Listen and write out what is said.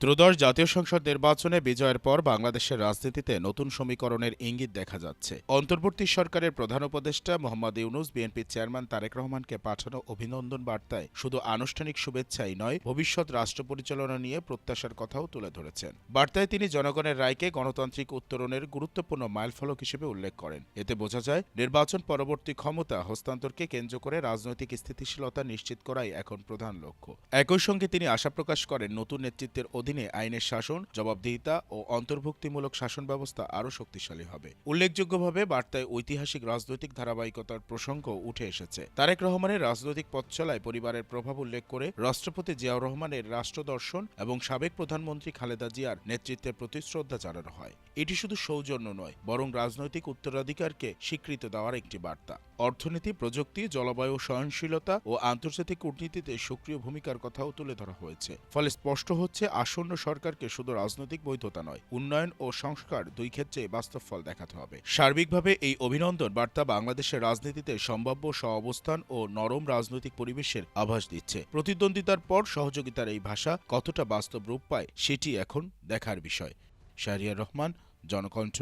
ত্রয়োদশ জাতীয় সংসদ নির্বাচনে বিজয়ের পর বাংলাদেশের রাজনীতিতে নতুন সমীকরণের ইঙ্গিত দেখা যাচ্ছে। অন্তর্বর্তী সরকারের প্রধান উপদেষ্টা মোহাম্মদ ইউনূস বিএনপির চেয়ারম্যান তারেক রহমানকে পাঠানো অভিনন্দন বার্তায় শুধু আনুষ্ঠানিক শুভেচ্ছাই নয়, ভবিষ্যৎ রাষ্ট্র পরিচালনা নিয়ে প্রত্যাশার কথাও তুলে ধরেছেন। বার্তায় তিনি জনগণের রায়কে গণতান্ত্রিক উত্তরণের গুরুত্বপূর্ণ মাইলফলক হিসেবে উল্লেখ করেন। এতে বোঝা যায়, নির্বাচন পরবর্তী ক্ষমতা হস্তান্তরকে কেন্দ্র করে রাজনৈতিক স্থিতিশীলতা নিশ্চিত করাই এখন প্রধান লক্ষ্য। একই সঙ্গে তিনি আশা প্রকাশ করেন, নতুন নেতৃত্বের অধীনে আইনের শাসন, জবাবদিহিতা ও অন্তর্ভুক্তিমূলক শাসন ব্যবস্থা আরও শক্তিশালী হবে। উল্লেখযোগ্যভাবে বার্তায় ঐতিহাসিক রাজনৈতিক ধারাবাহিকতার প্রসঙ্গ উঠে এসেছে। তারেক রহমানের রাজনৈতিক পথচলায় পরিবারের প্রভাব উল্লেখ করে রাষ্ট্রপতি জিয়াউর রহমানের রাষ্ট্রদর্শন এবং সাবেক প্রধানমন্ত্রী খালেদা জিয়ার নেতৃত্বের প্রতি শ্রদ্ধা জানানো হয়। এটি শুধু সৌজন্য নয়, বরং রাজনৈতিক উত্তরাধিকারকে স্বীকৃতি দেওয়ার একটি বার্তা। অর্থনীতি, প্রযুক্তি, জলবায়ু সহনশীলতা ও আন্তর্জাতিক কূটনীতিতে সক্রিয় ভূমিকার কথাও তুলে ধরা হয়েছে। ফলে স্পষ্ট হচ্ছে, আসন্ন সরকারকে শুধু রাজনৈতিক বৈধতা নয়, উন্নয়ন ও সংস্কার দুই ক্ষেত্রে বাস্তব ফল দেখাতে হবে। সার্বিকভাবে এই অভিনন্দন বার্তা বাংলাদেশের রাজনীতিতে সম্ভাব্য সহাবস্থান ও নরম রাজনৈতিক পরিবেশের আভাস দিচ্ছে। প্রতিদ্বন্দ্বিতার পর সহযোগিতার এই ভাষা কতটা বাস্তব রূপ পায়, সেটি এখন দেখার বিষয়। শাহরিয়ার রহমান, জনকণ্ঠ।